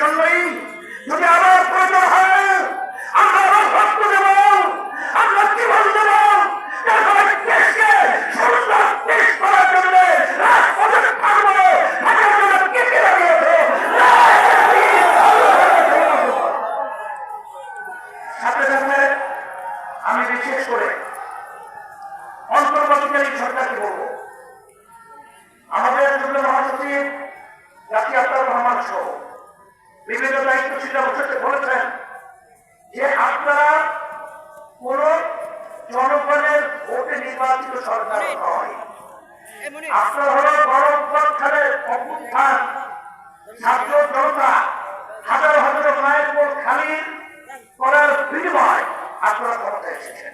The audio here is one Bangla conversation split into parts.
জন্যই যদি আবার প্রয়োজন হয় আমরা আবার রক্ত দেব, আমরা জীবন দেব, দেশকে সুন্দর দেশ করার জন্য রাজপথে থাকবো, থাকার জন্য কেটে লাগিয়েছে। সাথে সাথে আমি বিশেষ করে অন্তর্বর্তীকালীন সরকারকে বলবো, আমাদের যুগ্ম মহাসচিব জাতীয় আত্মার রহমান সহ বিভিন্ন দায়িত্বশীল অবস্থাতে বলেছেন যে আপনারা কোন জনগণের ভোটে নির্বাচিত সরকার নয়, আপনার হল গণঅভ্যুত্থানের অভ্যুত্থান, ছাত্র জনতা হাজার হাজার মায়ের ভোট খালি করার বিনিময় আপনারা ক্ষমতায় এসেছেন।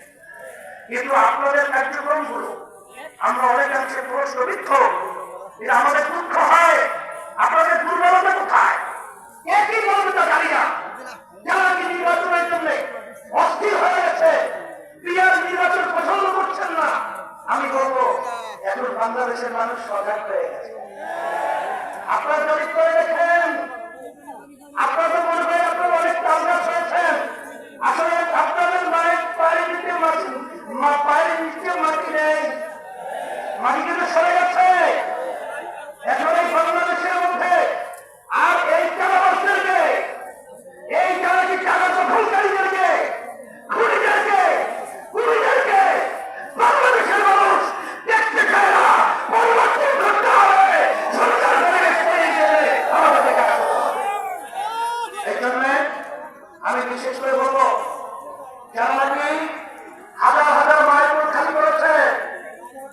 কিন্তু আপনাদের কার্যক্রমগুলো আমরা অনেকাংশে প্রশ্নবিদ্ধ। এটা আমাদের দুঃখ হয়, আপনাদের দুর্বলতা কোথায়? একই বলতে জানি না, যারা কি নির্বাচনের জন্য অস্থির হয়ে গেছে, বিয়ার নির্বাচন পছন্দ করছেন না, আমি বলবো এখন বাংলাদেশের মানুষ সজাগ হয়ে গেছে। আপনারা যদি করে দেখেন, আপনারা তো মনে করেন আপনারা অনেক তালগাছ হয়েছেন, আসলে আপনাদের মায়ের পায়ের নিচে মাটি নেই, মাটি কিন্তু সরে গেছে। এখন এই বাংলাদেশের মধ্যে আর এই চালাবাসদেরকে, এই চালাকি চালা দখলকারীদেরকে, খুনিদেরকে বাংলাদেশের মানুষ দেখতে চায় না। পরিবর্তন করতে হবে, সরকার আমাদের দেখা। এই জন্য আমি বিশেষ করে বলবো, যারা নাকি হাজার হাজার মায়ের ভোট খালি করেছে,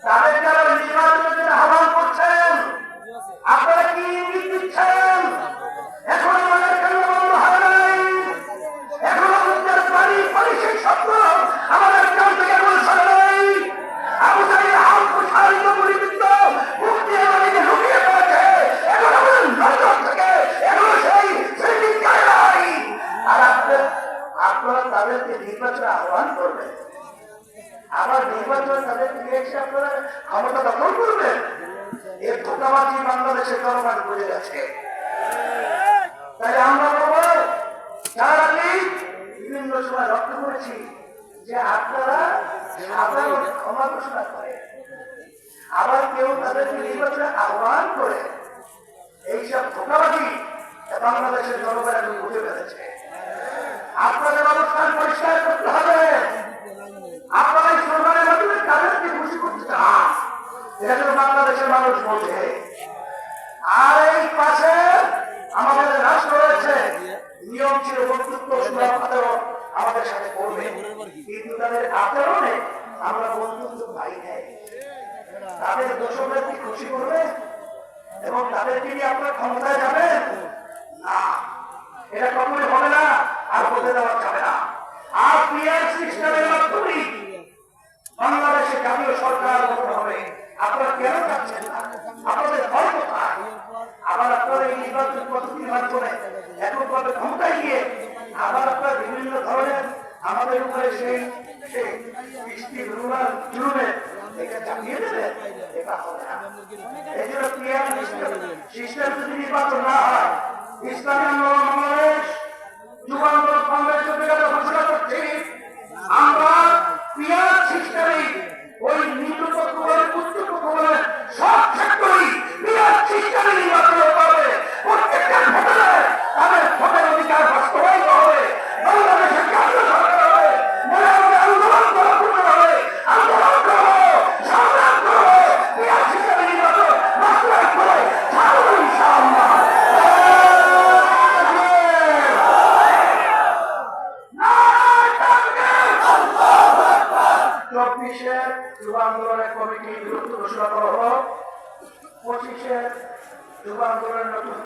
তাদের যারা নির্বাচনের জন্য আহ্বান করছেন, আপনারা কি ইঙ্গিত দিচ্ছেন? এখন আমাদের কেন্দ্র বন্ধ হয় নাই, এখন আমাদের বাড়ি সেই শব্দ আমাদের কান থেকে এখন সরে নাই। আবু সাইদ আল-কুশাইর পরিবৃত্ত মুক্তি আমাদেরকে লুকিয়ে পড়েছে, এখন আমাদের নজর থেকে এখনো সেই স্মৃতি যায় নাই। আর আপনারা তাদেরকে নির্বাচনে আহ্বান করবেন, আবার নির্বাচন তাদেরকে নিয়ে এসে আপনারা ক্ষমতা দখল করবেন। এর ধোঁকাবাজি বাংলাদেশের জনগণ বুঝে গেছে। তাই আমরা বলবো, যারা বিভিন্ন সময় লক্ষ্য করেছি যে আপনারা সাধারণ ক্ষমা ঘোষণা করে, আবার কেউ তাদেরকে নির্বাচনে আহ্বান করে, এইসব ধোঁকাবাজি বাংলাদেশের জনগণ এখন বুঝে ফেলেছে। আপনাদের অবস্থান পরিষ্কার করতে হবে। আপনারা এই সরকারের মাধ্যমে তাদেরকে খুশি করতে চান, এটা যেন বাংলাদেশের মানুষ বোঝে। আর এই পাশে আমাদের রাষ্ট্র রয়েছে, নিয়ম ছিল বন্ধুত্ব সুলভ আচরণ আমাদের সাথে করবে, কিন্তু তাদের আচরণে আমরা বন্ধুত্ব পাই নাই। তাদের দোষকদেরকে খুশি করবে এবং তাদেরকে নিয়ে আপনার ক্ষমতায় যাবেন না, এটা কখনোই হবে না, আর হতে দেওয়া যাবে না। আর পিআর সিস্টেমের মাধ্যমে বাংলাদেশে জাতীয় সরকার গঠন হবে। আপনারা কেন চাচ্ছেন না? আপনাদের ভয় কোথায়? আবার আপনারা এই নির্বাচন পদ্ধতির মাধ্যমে এককভাবে ক্ষমতায় গিয়ে আবার আপনারা বিভিন্ন ধরনের আমাদের উপরে সেই জুলুমের এটা চাপিয়ে দেবেন, এটা হবে না। এই জন্য পিআর সিস্টেম যদি নির্বাচন না হয়, ইসলামী আন্দোলন বাংলাদেশ, যুব আন্দোলন কংগ্রেস ঘোষণা করছি, আমরা পিআর সিস্টেমে ওই নিম্নপক্ষ বলে উচ্চপক্ষ বলে সব ক্ষেত্রেই পিআর সিস্টেমে নির্বাচন হবে। প্রত্যেকটা ভোটারে তাদের ভোটের অধিকার বাস্তবায়িত হবে। বাংলাদেশের জাতীয় সরকার হবে, মনে হবে আন্দোলন করা হবে, আন্দোলন করবো, সংগ্রাম করবো, পিআর সিস্টেমে নির্বাচন বাস্তবায়িত হবে। ইনশাআল্লাহ 24-এ যুব আন্দোলনের কমিটি বিরুদ্ধে ঘোষণা করা হলো, 25-এ যুব আন্দোলনের নতুন